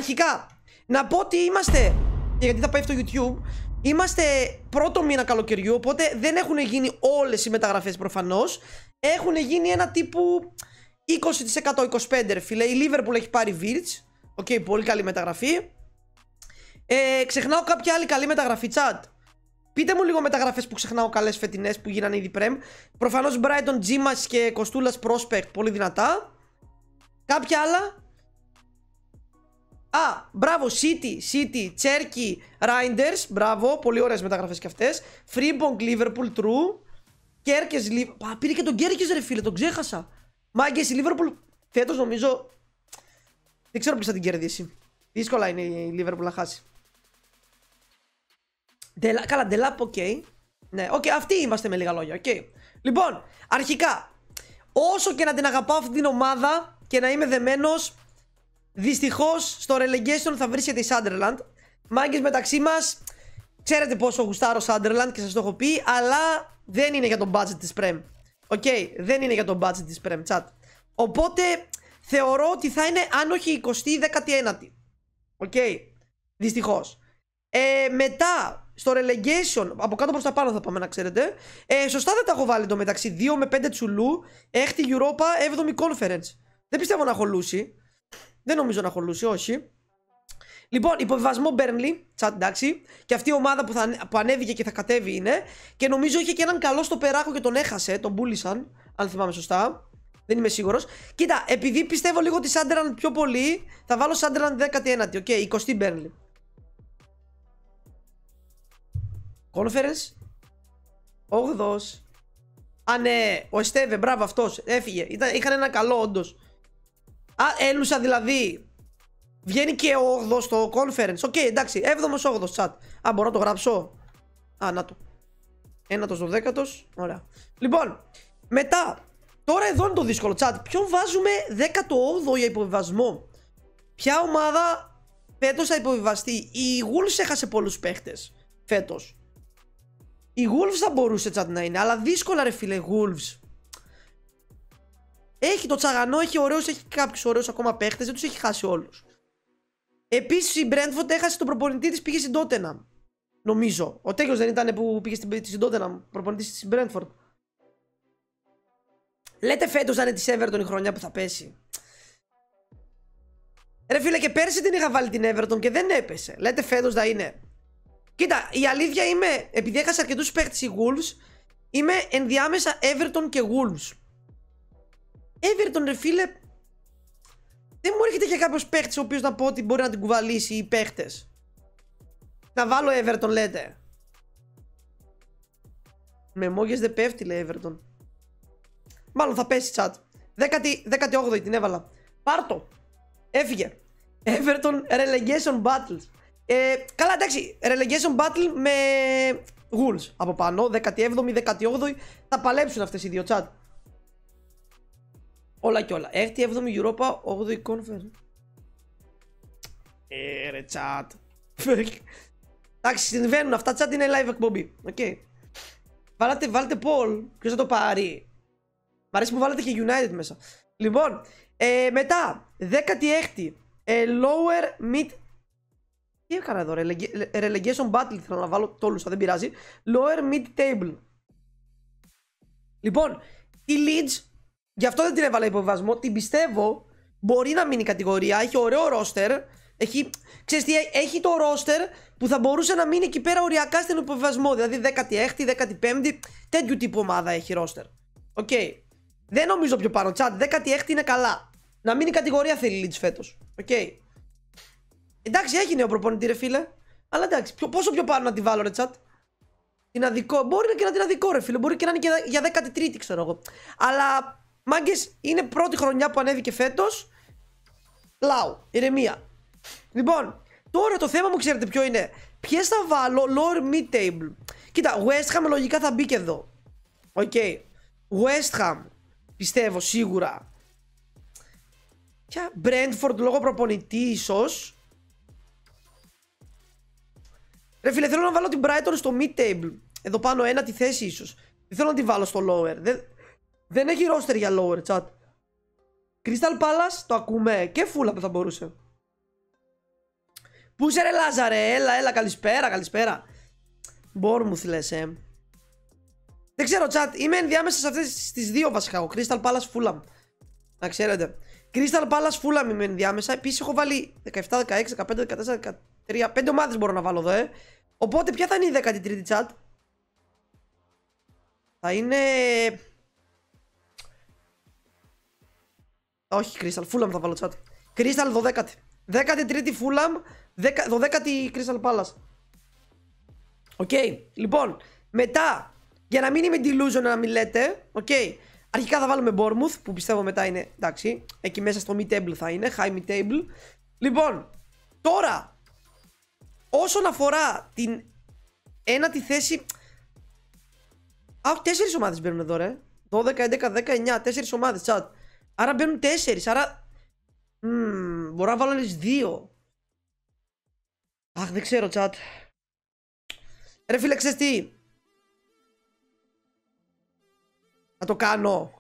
αρχικά, να πω ότι είμαστε, γιατί θα πάει στο YouTube, είμαστε πρώτο μήνα καλοκαιριού, οπότε δεν έχουν γίνει όλες οι μεταγραφές προφανώς. Έχουν γίνει ένα τύπου 20%, 25% ρε φίλε. Η Liverpool έχει πάρει Virts. Οκ, πολύ καλή μεταγραφή. Ξεχνάω κάποια άλλη καλή μεταγραφή, chat. Πείτε μου λίγο μεταγραφές που ξεχνάω καλές φετινές που γίνανε ήδη πρεμ. Προφανώς Brighton, Gimas και Κοστούλας Prospect, πολύ δυνατά. Κάποια άλλα. Μπράβο, City, Cherky, Reinders. Μπράβο, πολύ ωραίες μεταγραφές και αυτές. Freeborn, Liverpool, True. Κέρκες, Liverpool. Πήρε και τον Κέρκες ρε φίλε, τον ξέχασα. Μάγκες, η Liverpool φέτος νομίζω δεν ξέρω ποιος θα την κερδίσει. Δύσκολα είναι η Liverpool να χάσει. Καλά, Delap, οκ. Ναι, οκ, αυτοί είμαστε με λίγα λόγια, οκ. Λοιπόν, αρχικά, όσο και να την αγαπάω αυτή την ομάδα και να είμαι δεμένος, δυστυχώς στο relegation θα βρίσκεται η Sunderland. Μάγκες, μεταξύ μας, ξέρετε πόσο γουστάρω Sunderland και σας το έχω πει, αλλά δεν είναι για τον budget της Prem. Οκ, δεν είναι για τον budget της Prem, chat. Οπότε θεωρώ ότι θα είναι, αν όχι 20η, 19η. Οκ, δυστυχώς. Μετά, στο relegation, από κάτω προς τα πάνω θα πάμε να ξέρετε. Σωστά δεν τα έχω βάλει το μεταξύ. 2 με 5 τσουλού, 6η Europa, 7η Conference. Δεν πιστεύω να χολούσει. Δεν νομίζω να χολούσει, όχι. Λοιπόν, υποβιβασμό Burnley, chat, εντάξει. Και αυτή η ομάδα που ανέβηκε και θα κατέβει είναι. Και νομίζω είχε και έναν καλό στο περάκο και τον έχασε. Τον πούλησαν, αν θυμάμαι σωστά. Δεν είμαι σίγουρος. Κοίτα, επειδή πιστεύω λίγο τη Sunderland πιο πολύ, θα βάλω Sunderland 19η. Οκ, 20η Burnley. Conference 8ος. Ναι, ο Εστέβε, μπράβο αυτός. Έφυγε. Είχαν ένα καλό όντως. Έλουσα δηλαδή. Βγαίνει και ο 8ος στο Conference. Οκ, εντάξει, 7ος, 8ος, chat. μπορώ να το γράψω. Να το. 9ος, 12ος. Ωραία. Λοιπόν, μετά. Τώρα εδώ είναι το δύσκολο, chat. Ποιον βάζουμε 18ο για υποβιβασμό? Ποια ομάδα φέτος θα υποβιβαστεί? Η Wolves έχασε πολλούς παίχτες φέτος. Η Wolves θα μπορούσε, chat, να είναι, αλλά δύσκολα ρε φίλε, Wolves. Έχει το Τσαγανό, έχει κάποιους ωραίους ακόμα παίχτες, δεν τους έχει χάσει όλους. Επίσης η Brentford έχασε τον προπονητή της, πήγε στην Tottenham. Νομίζω. Ο Τέγιος δεν ήταν που πήγε στην Tottenham, προπονητής της Brentford. Λέτε φέτος να είναι της Everton η χρονιά που θα πέσει? Ρε φίλε, και πέρσι την είχα βάλει την Everton και δεν έπεσε. Λέτε φέτος να είναι? Κοίτα, η αλήθεια είμαι, επειδή έχασε αρκετούς παίχτες οι Wolves, είμαι ενδιάμεσα Everton και Wolves. Everton ρε φίλε, δεν μου έρχεται και κάποιος παίχτης ο οποίος να πω ότι μπορεί να την κουβαλήσει, οι παίχτες. Να βάλω Everton λέτε? Με μόγες δεν πέφτει λέει Everton. Μάλλον θα πέσει, chat. 18η την έβαλα. Πάρτο. Έφυγε. Everton relegation battles. Καλά, εντάξει. Relegation battle με Wolves από πάνω. 17η, 18η. Θα παλέψουν αυτές οι δύο, chat. Όλα και όλα. 7η Europa, 8η Conference. Ρε, chat. Εντάξει, συμβαίνουν αυτά, chat, είναι live εκπομπή. Okay. Βάλτε poll. Ποιος θα το πάρει? Μ' αρέσει που βάλετε και United μέσα. Λοιπόν, μετά 16η lower mid. Τι έκανα εδώ? Relegation battle θέλω να βάλω. Τόλουσα, δεν πειράζει. Lower mid table. Λοιπόν, η Leeds, γι' αυτό δεν την έβαλα υποβιβασμό. Την πιστεύω μπορεί να μείνει κατηγορία. Έχει ωραίο roster. Ξέρεις τι, έχει το roster που θα μπορούσε να μείνει εκεί πέρα οριακά στην υποβιβασμό. Δηλαδή 16η, 15η. Τέτοιου τύπου ομάδα έχει roster. Οκ. Δεν νομίζω πιο πάνω, chat. 16η είναι καλά. Να μείνει κατηγορία θέλει η Leeds φέτος. Οκ. Εντάξει, έχει νέο προπονητή ρε φίλε. Αλλά εντάξει, πόσο πιο πάνω να τη βάλω ρε chat? Την αδικό. Μπορεί και να την αδικό ρε φίλε. Μπορεί και να είναι και για 13η ξέρω εγώ. Αλλά μάγκες, είναι πρώτη χρονιά που ανέβηκε φέτος. Λάου, ηρεμία. Λοιπόν, τώρα το θέμα μου ξέρετε ποιο είναι? Ποιες θα βάλω lower mid table? Κοίτα, West Ham λογικά θα μπει και εδώ. Οκ. West Ham πιστεύω σίγουρα. Ποια? Brentford λόγω προπονητή ίσως. Ρε φίλε, θέλω να βάλω την Brighton στο mid table. Εδώ πάνω ένατη θέση ίσως. Δεν θέλω να τη βάλω στο lower. Δεν έχει roster για lower, chat. Crystal Palace το ακούμε. Και Fulham θα μπορούσε. Πού είσαι ρε Λάζαρε, έλα, καλησπέρα. Bournemouth λες, Δεν ξέρω chat, είμαι ενδιάμεσα σε αυτές τις δύο βασικά. Ο Crystal Palace Fulham. Να ξέρετε. Crystal Palace Fulham είμαι ενδιάμεσα. Επίσης έχω βάλει 17, 16, 15, 14, 13. 5 ομάδες μπορώ να βάλω εδώ, Οπότε ποια θα είναι η 13η chat? Θα είναι... Όχι Crystal, Fulham θα βάλω chat. Crystal 12η. 13η Fulham, 12η Crystal Palace. Οκ, λοιπόν, μετά, για να μην είμαι delusion να μην λέτε, αρχικά θα βάλουμε Bournemouth, που πιστεύω μετά είναι, εντάξει, εκεί μέσα στο mid-table θα είναι, high mid-table. Λοιπόν, τώρα, όσον αφορά την ένατη θέση... Α, 4 ομάδες μπαίνουν εδώ ρε. 12, 11, 19, 4 ομάδες chat. Άρα μπαίνουν 4, άρα... μπορώ να βάλω άλλες 2. Αχ, δεν ξέρω chat. Ρε φίλε, ξέρεις τι? Να το κάνω.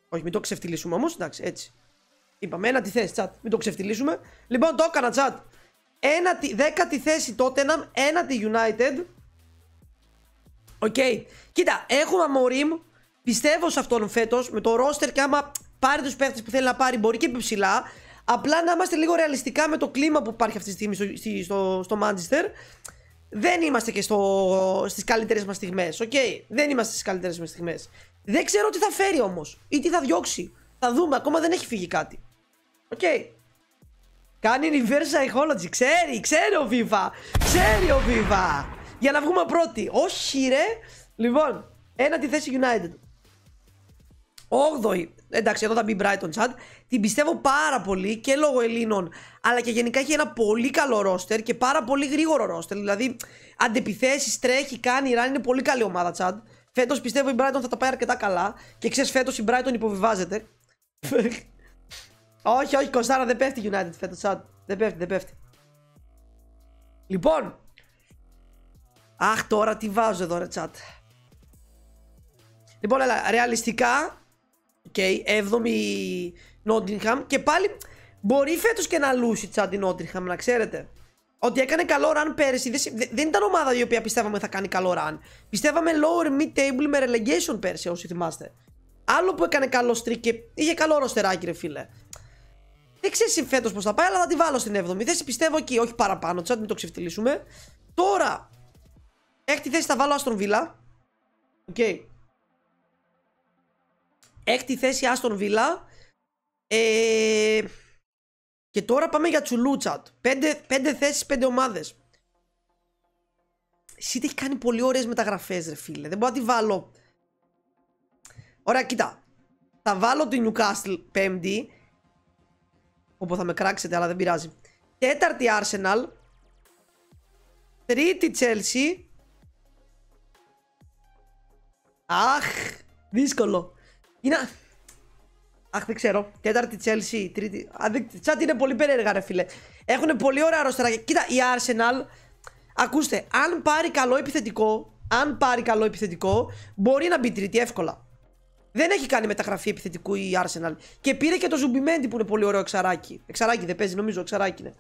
Όχι, μην το ξεφτυλίσουμε όμως, εντάξει, έτσι. Είπαμε, ένατη θέση chat, μην το ξεφτυλίσουμε. Λοιπόν, το έκανα chat. 10η θέση Tottenham, ένατη United. Οκ. Κοίτα, έχουμε Amorim. Πιστεύω σε αυτόν φέτος με το roster και άμα πάρει τους παίχτες που θέλει να πάρει μπορεί και πιο ψηλά. Απλά να είμαστε λίγο ρεαλιστικά με το κλίμα που υπάρχει αυτή τη στιγμή στο Manchester. Δεν είμαστε και στις καλύτερες μας στιγμές. Δεν είμαστε στις καλύτερες μας στιγμές. Δεν ξέρω τι θα φέρει όμως ή τι θα διώξει. Θα δούμε, ακόμα δεν έχει φύγει κάτι. Κάνει reverse psychology. Ξέρει ο FIFA. Ξέρει ο FIFA. Για να βγούμε πρώτοι. Όχι ρε. Λοιπόν, ένατη θέση United. 8η. Εντάξει, εδώ θα μπει Brighton chat. Την πιστεύω πάρα πολύ και λόγω Ελλήνων. Αλλά και γενικά έχει ένα πολύ καλό roster και πάρα πολύ γρήγορο roster. Δηλαδή, αντεπιθέσεις, τρέχει, κάνει run. Είναι πολύ καλή ομάδα chat. Φέτος πιστεύω η Brighton θα τα πάει αρκετά καλά. Και ξέρεις, φέτος η Brighton υποβιβάζεται. Όχι, Κωνστάρα, δεν πέφτει United φέτος chat. Δεν πέφτει. Λοιπόν. Αχ, τώρα τι βάζω εδώ ρε chat. Λοιπόν, έλα, ρεαλιστικά. 7η Nottingham. Και πάλι μπορεί φέτος και να λούσει chat η Nottingham, να ξέρετε. Ότι έκανε καλό run πέρυσι. Δεν ήταν ομάδα η οποία πιστεύαμε θα κάνει καλό run. Πιστεύαμε lower mid table με relegation πέρυσι, όσοι θυμάστε. Άλλο που έκανε καλό streak και είχε καλό ροστεράκι ρε φίλε. Δεν ξέρεις φέτος πως θα πάει, αλλά θα τη βάλω στην 7η θέση. Πιστεύω εκεί, όχι παραπάνω chat, μην το ξεφτυλίσουμε. Τώρα, 6η θέση θα βάλω Aston Villa. Έκτη θέση Aston Villa. Και τώρα πάμε για τσουλούτσατ. 5 θέσεις, 5 ομάδες. City έχει κάνει πολύ ωραίες μεταγραφές ρε φίλε. Δεν μπορώ να τη βάλω. Ωραία, κοίτα. Θα βάλω τη Newcastle 5η. Όπου θα με κράξετε, αλλά δεν πειράζει. 4η Arsenal. 3η Chelsea. Αχ, δύσκολο. Είναι... Αχ, δεν ξέρω. 4η Chelsea, 3η... Τσάτ είναι πολύ περίεργα ρε φίλε. Έχουν πολύ ωραία ροστεράκια. Κοίτα, η Arsenal, ακούστε, αν πάρει καλό επιθετικό, μπορεί να μπει τρίτη εύκολα. Δεν έχει κάνει μεταγραφή επιθετικού η Arsenal. Και πήρε και το Ζουμπιμέντι που είναι πολύ ωραίο εξαράκι. Εξαράκι δεν παίζει, νομίζω, εξαράκι είναι.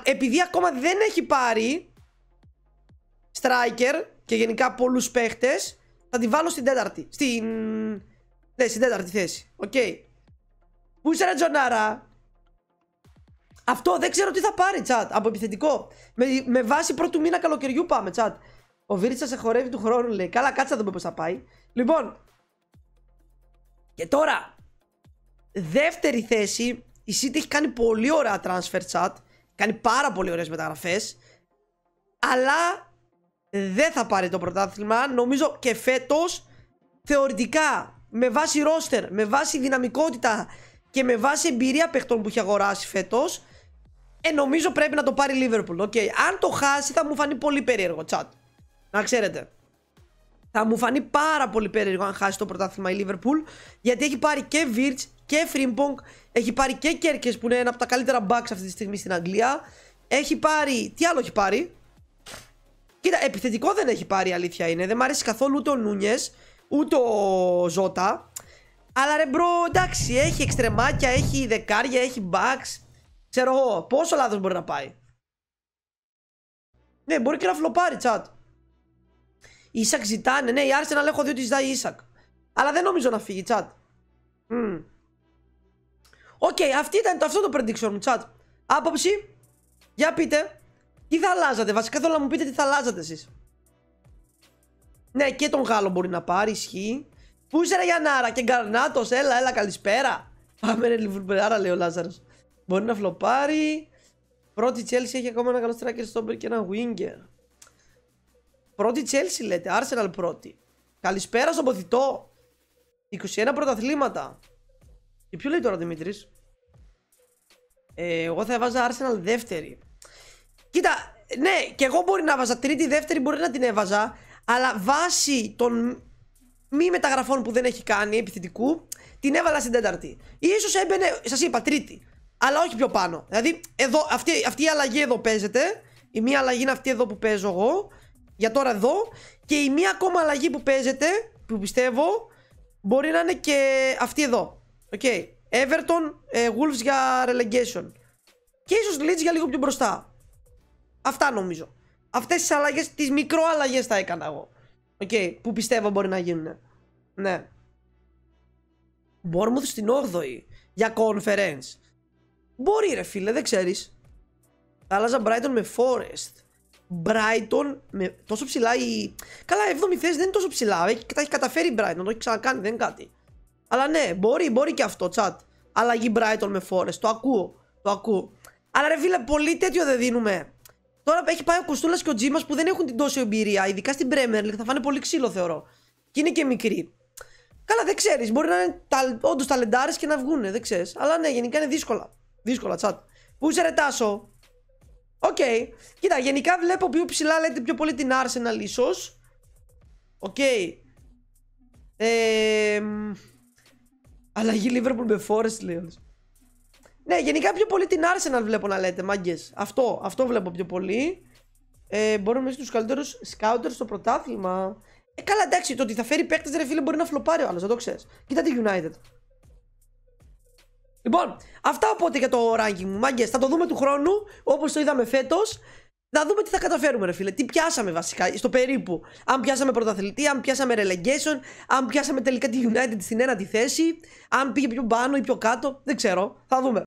Επειδή ακόμα δεν έχει πάρει striker και γενικά πολλούς παίχτες, θα τη βάλω στην τέταρτη. Στην τέταρτη θέση. Πού είσαι ρε Τζονάρα? Αυτό δεν ξέρω τι θα πάρει chat από επιθετικό. Με βάση πρώτου μήνα καλοκαιριού πάμε chat. Ο Βίρτσα σε χορεύει του χρόνου λέει. Καλά, κάτσε να δούμε πώς θα πάει. Λοιπόν. Και τώρα, δεύτερη θέση. Η City έχει κάνει πολύ ωραία transfer chat. Κάνει πάρα πολύ ωραίες μεταγραφές. Αλλά δεν θα πάρει το πρωτάθλημα. Νομίζω και φέτος θεωρητικά με βάση roster, με βάση δυναμικότητα και με βάση εμπειρία παιχτών που έχει αγοράσει φέτος, νομίζω πρέπει να το πάρει η Liverpool. Αν το χάσει θα μου φανεί πολύ περίεργο chat. Να ξέρετε. Θα μου φανεί πάρα πολύ περίεργο αν χάσει το πρωτάθλημα η Liverpool. Γιατί έχει πάρει και Virts και Frimpong. Έχει πάρει και Κέρκες που είναι ένα από τα καλύτερα backs αυτή τη στιγμή στην Αγγλία. Έχει πάρει... Τι άλλο έχει πάρει? Κοίτα, επιθετικό δεν έχει πάρει, αλήθεια είναι. Δεν μου αρέσει καθόλου ούτε ο Νούνιες, ούτε ο Ζώτα. Αλλά ρε μπρο, εντάξει, έχει εξτρεμάκια, έχει δεκάρια, έχει backs. Ξέρω εγώ, πόσο λάθος μπορεί να πάει. Ναι, μπορεί και να φλοπάρει, chat. Ισακ ζητάνε, ναι, η Arsenal έχω δει ότι ζητάει Ισακ. Αλλά δεν νομίζω να φύγει, chat. Οκ, αυτό το prediction μου, chat. Άποψη, για πείτε. Τι θα αλλάζατε, βασικά θέλω να μου πείτε τι θα αλλάζατε εσείς. Ναι, και τον Γάλλο μπορεί να πάρει, ισχύει. Πού είσαι ρε Γιαννάρα και Γκαρνάτος, έλα, καλησπέρα. Πάμε ρε Λιβουρμπεράρα, λέει ο Λάζαρος. Μπορεί να φλοπάρει. Πρώτη Chelsea έχει ακόμα ένα καλό striker stopper και ένα winger. Πρώτη Chelsea λέτε, Arsenal πρώτη. Καλησπέρα στον ποθητό. 21 πρωταθλήματα. Και ποιο λέει τώρα ο Δημήτρης? Εγώ θα έβαζα Arsenal δεύτερη. Κοίτα, ναι, και εγώ μπορεί να βάζα τρίτη, δεύτερη μπορεί να την έβαζα. Αλλά βάσει των μη μεταγραφών που δεν έχει κάνει επιθετικού, την έβαλα στην τέταρτη. Ίσως έμπαινε, σας είπα, τρίτη. Αλλά όχι πιο πάνω. Δηλαδή, εδώ, αυτή η αλλαγή εδώ παίζεται. Η μία αλλαγή είναι αυτή εδώ που παίζω εγώ. Για τώρα εδώ. Και η μία ακόμα αλλαγή που παίζεται, που πιστεύω, μπορεί να είναι και αυτή εδώ. Okay. Everton, Wolves για relegation. Και ίσως Leeds για λίγο πιο μπροστά. Αυτά νομίζω. Αυτές τις αλλαγές, τις μικροαλλαγές θα έκανα εγώ. Okay. Που πιστεύω μπορεί να γίνουν. Ναι. Bournemouth στην 8η για conference. Μπορεί ρε φίλε, δεν ξέρεις. Θα άλλαζα Brighton με Forest. Brighton με τόσο ψηλά η... Καλά, 7η θέση δεν είναι τόσο ψηλά. Τα έχει καταφέρει η Brighton, το έχει ξανακάνει, δεν είναι κάτι. Αλλά ναι, μπορεί και αυτό, chat. Αλλαγή Brighton με Forest, το ακούω. Αλλά ρε φίλε, πολύ τέτοιο δεν δίνουμε. Τώρα έχει πάει ο Κουστούλας και ο Τζίμας που δεν έχουν την τόσο εμπειρία, ειδικά στην Premier League, θα φάνε πολύ ξύλο θεωρώ. Και είναι και μικροί. Καλά, δεν ξέρεις, μπορεί να είναι όντως ταλεντάρες και να βγούνε, δεν ξέρεις. Αλλά ναι, γενικά είναι δύσκολα, chat. Πού είσαι ρε Τάσο? Οκ. Κοίτα, γενικά βλέπω πιο ψηλά λέτε πιο πολύ την Arsenal ίσως. Οκ. Αλλαγή Liverpool με Forest λέει. Ναι, γενικά πιο πολύ την Arsenal βλέπω να λέτε, μάγκες. Αυτό βλέπω πιο πολύ. Μπορούμε να είμαστε τους καλύτερους σκάουτερς στο πρωτάθλημα. Καλά, εντάξει, το ότι θα φέρει παίκτες ρε φίλε μπορεί να φλοπάρει ο άλλος, δεν το ξέρεις. Κοίτα τη United. Λοιπόν, αυτά οπότε για το ranking μου, μάγκες. Θα το δούμε του χρόνου, όπως το είδαμε φέτος. Να δούμε τι θα καταφέρουμε ρε φίλε. Τι πιάσαμε βασικά, στο περίπου. Αν πιάσαμε πρωταθλητή, αν πιάσαμε relegation, αν πιάσαμε τελικά τη United στην ένατη θέση, αν πήγε πιο πάνω ή πιο κάτω, δεν ξέρω. Θα δούμε.